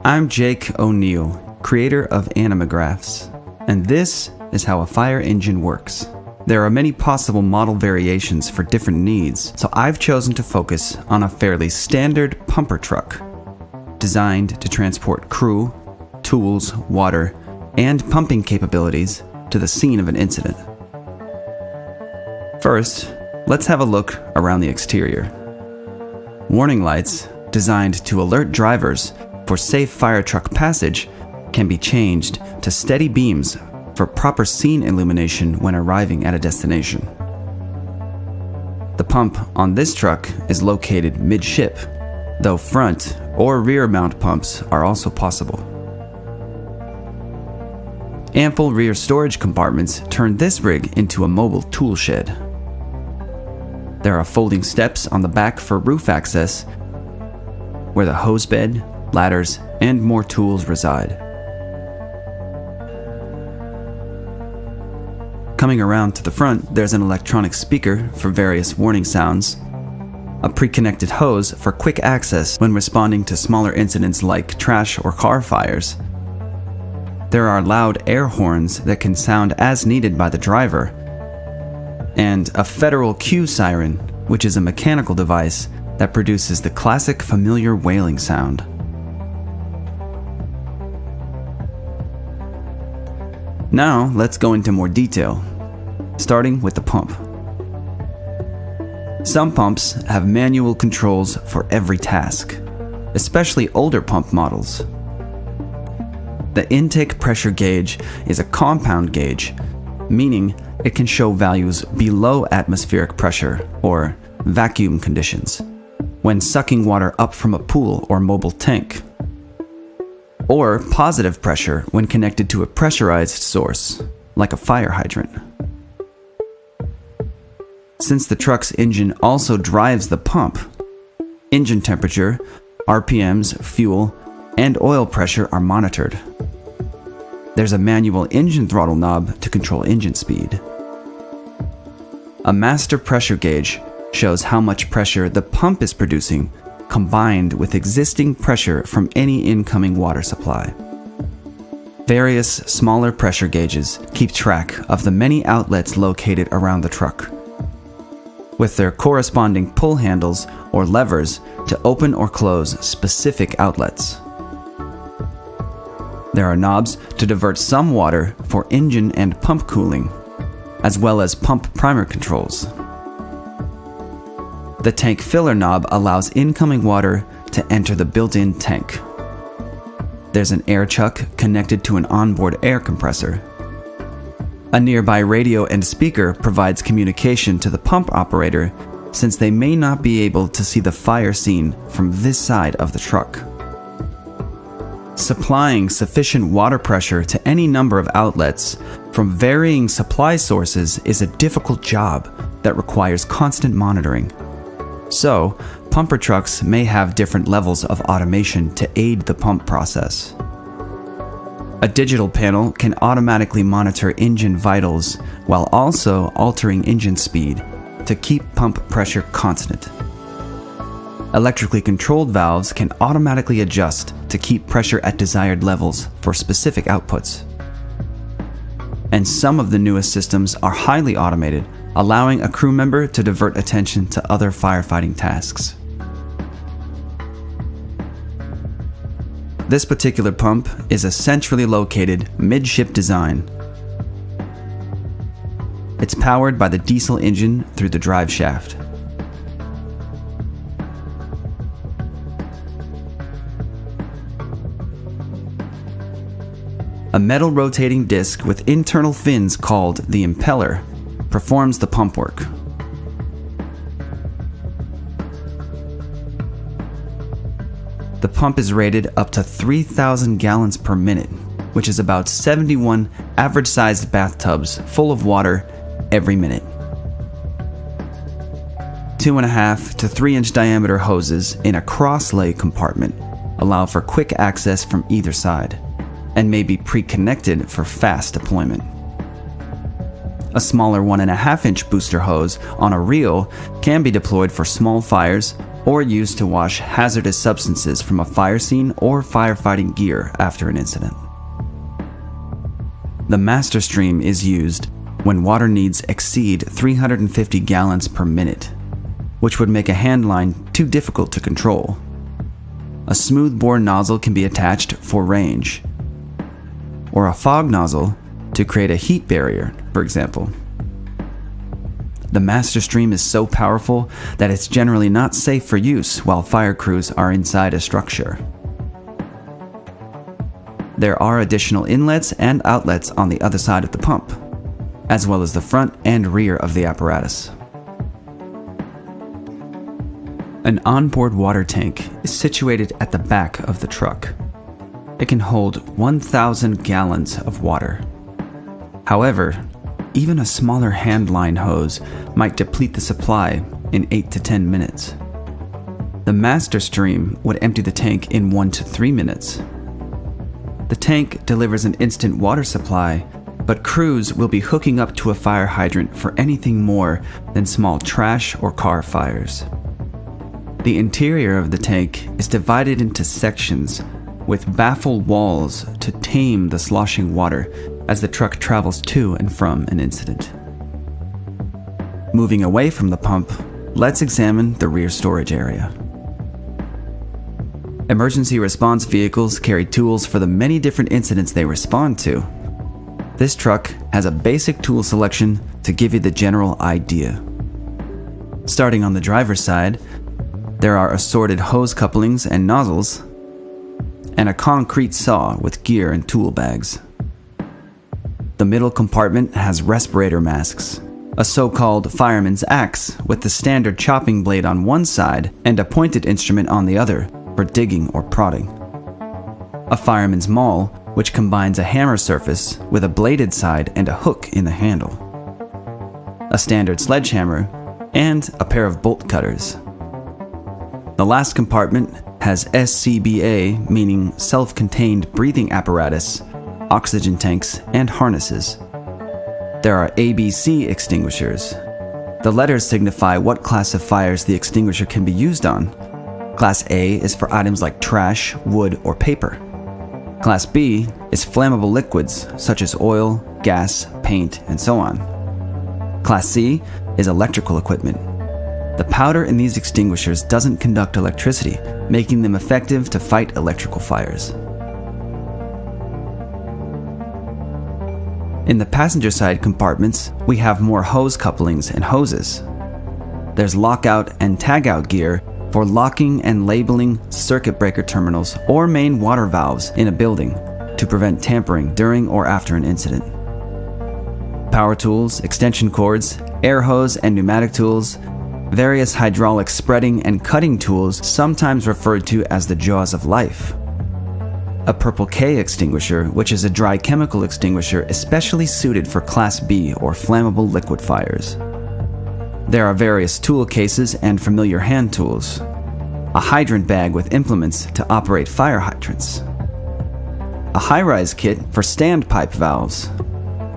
I'm Jake O'Neill, creator of Animagraphs, and this is how a fire engine works. There are many possible model variations for different needs, so I've chosen to focus on a fairly standard pumper truck, designed to transport crew, tools, water, and pumping capabilities to the scene of an incident. First, let's have a look around the exterior. Warning lights, designed to alert drivers for safe fire truck passage, can be changed to steady beams for proper scene illumination when arriving at a destination. The pump on this truck is located midship, though front or rear mount pumps are also possible. Ample rear storage compartments turn this rig into a mobile tool shed. There are folding steps on the back for roof access, where the hose bed, ladders, and more tools reside. Coming around to the front, there's an electronic speaker for various warning sounds, a pre-connected hose for quick access when responding to smaller incidents like trash or car fires. There are loud air horns that can sound as needed by the driver, and a federal Q siren, which is a mechanical device that produces the classic familiar wailing sound. Now, let's go into more detail, starting with the pump. Some pumps have manual controls for every task, especially older pump models. The intake pressure gauge is a compound gauge, meaning it can show values below atmospheric pressure, or vacuum conditions, when sucking water up from a pool or mobile tank, or positive pressure when connected to a pressurized source, like a fire hydrant. Since the truck's engine also drives the pump, engine temperature, RPMs, fuel, and oil pressure are monitored. There's a manual engine throttle knob to control engine speed. A master pressure gauge shows how much pressure the pump is producing combined with existing pressure from any incoming water supply. Various smaller pressure gauges keep track of the many outlets located around the truck, with their corresponding pull handles or levers to open or close specific outlets. There are knobs to divert some water for engine and pump cooling, as well as pump primer controls. The tank filler knob allows incoming water to enter the built-in tank. There's an air chuck connected to an onboard air compressor. A nearby radio and speaker provides communication to the pump operator, since they may not be able to see the fire scene from this side of the truck. Supplying sufficient water pressure to any number of outlets from varying supply sources is a difficult job that requires constant monitoring. So, pumper trucks may have different levels of automation to aid the pump process. A digital panel can automatically monitor engine vitals while also altering engine speed to keep pump pressure constant. Electrically controlled valves can automatically adjust to keep pressure at desired levels for specific outputs. And some of the newest systems are highly automated, allowing a crew member to divert attention to other firefighting tasks. This particular pump is a centrally located midship design. It's powered by the diesel engine through the drive shaft. A metal rotating disc with internal fins called the impeller performs the pump work. The pump is rated up to 3,000 gallons per minute, which is about 71 average-sized bathtubs full of water every minute. 2.5 to 3-inch diameter hoses in a cross-lay compartment allow for quick access from either side, and may be pre-connected for fast deployment. A smaller 1.5-inch booster hose on a reel can be deployed for small fires or used to wash hazardous substances from a fire scene or firefighting gear after an incident. The master stream is used when water needs exceed 350 gallons per minute, which would make a hand line too difficult to control. A smooth-bore nozzle can be attached for range, or a fog nozzle to create a heat barrier, for example. The master stream is so powerful that it's generally not safe for use while fire crews are inside a structure. There are additional inlets and outlets on the other side of the pump, as well as the front and rear of the apparatus. An onboard water tank is situated at the back of the truck. It can hold 1,000 gallons of water. However, even a smaller hand line hose might deplete the supply in 8 to 10 minutes. The master stream would empty the tank in 1 to 3 minutes. The tank delivers an instant water supply, but crews will be hooking up to a fire hydrant for anything more than small trash or car fires. The interior of the tank is divided into sections with baffle walls to tame the sloshing water as the truck travels to and from an incident. Moving away from the pump, let's examine the rear storage area. Emergency response vehicles carry tools for the many different incidents they respond to. This truck has a basic tool selection to give you the general idea. Starting on the driver's side, there are assorted hose couplings and nozzles, and a concrete saw with gear and tool bags. The middle compartment has respirator masks, a so-called fireman's axe with the standard chopping blade on one side and a pointed instrument on the other for digging or prodding. A fireman's maul, which combines a hammer surface with a bladed side and a hook in the handle. A standard sledgehammer, and a pair of bolt cutters. The last compartment has SCBA, meaning self-contained breathing apparatus, oxygen tanks, and harnesses. There are ABC extinguishers. The letters signify what class of fires the extinguisher can be used on. Class A is for items like trash, wood, or paper. Class B is flammable liquids such as oil, gas, paint, and so on. Class C is electrical equipment. The powder in these extinguishers doesn't conduct electricity, making them effective to fight electrical fires. In the passenger side compartments, we have more hose couplings and hoses. There's lockout and tagout gear for locking and labeling circuit breaker terminals or main water valves in a building to prevent tampering during or after an incident. Power tools, extension cords, air hose and pneumatic tools, various hydraulic spreading and cutting tools, sometimes referred to as the jaws of life. A purple K extinguisher, which is a dry chemical extinguisher especially suited for Class B or flammable liquid fires. There are various tool cases and familiar hand tools. A hydrant bag with implements to operate fire hydrants. A high-rise kit for standpipe valves.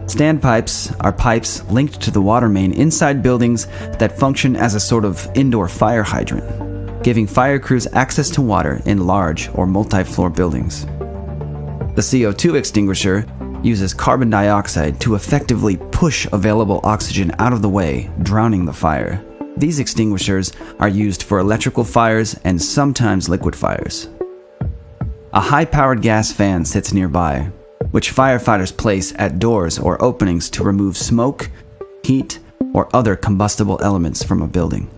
Standpipes are pipes linked to the water main inside buildings that function as a sort of indoor fire hydrant, giving fire crews access to water in large or multi-floor buildings. The CO2 extinguisher uses carbon dioxide to effectively push available oxygen out of the way, drowning the fire. These extinguishers are used for electrical fires and sometimes liquid fires. A high-powered gas fan sits nearby, which firefighters place at doors or openings to remove smoke, heat, or other combustible elements from a building.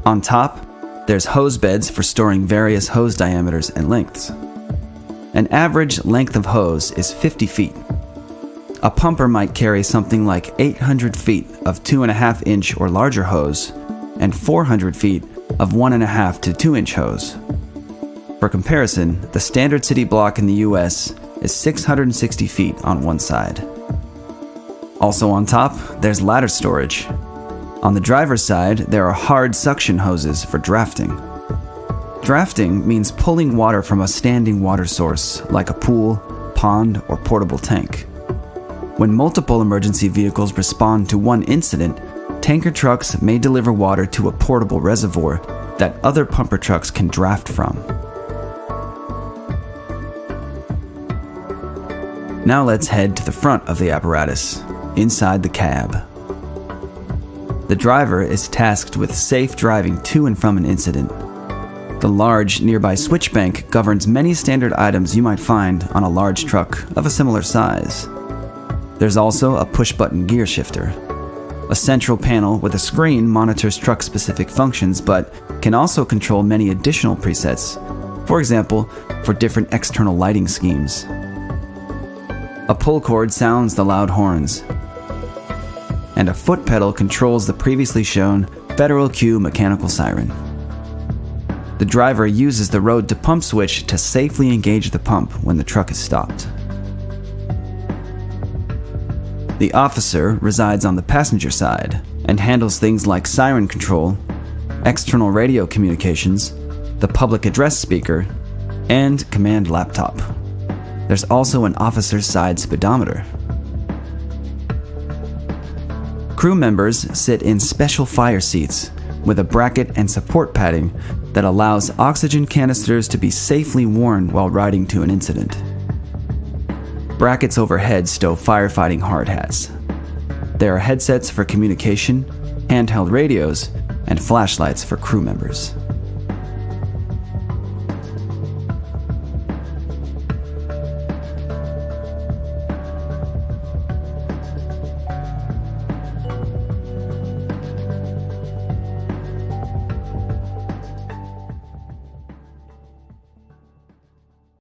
On top, there's hose beds for storing various hose diameters and lengths. An average length of hose is 50 feet. A pumper might carry something like 800 feet of 2.5-inch or larger hose and 400 feet of 1.5 to 2-inch hose. For comparison, the standard city block in the US is 660 feet on one side. Also on top, there's ladder storage. On the driver's side, there are hard suction hoses for drafting. Drafting means pulling water from a standing water source, like a pool, pond, or portable tank. When multiple emergency vehicles respond to one incident, tanker trucks may deliver water to a portable reservoir that other pumper trucks can draft from. Now let's head to the front of the apparatus, inside the cab. The driver is tasked with safe driving to and from an incident. The large nearby switch bank governs many standard items you might find on a large truck of a similar size. There's also a push-button gear shifter. A central panel with a screen monitors truck-specific functions, but can also control many additional presets, for example, for different external lighting schemes. A pull cord sounds the loud horns, and a foot pedal controls the previously shown Federal Q mechanical siren. The driver uses the road to pump switch to safely engage the pump when the truck is stopped. The officer resides on the passenger side and handles things like siren control, external radio communications, the public address speaker, and command laptop. There's also an officer's side speedometer. Crew members sit in special fire seats with a bracket and support padding that allows oxygen canisters to be safely worn while riding to an incident. Brackets overhead stow firefighting hard hats. There are headsets for communication, handheld radios, and flashlights for crew members.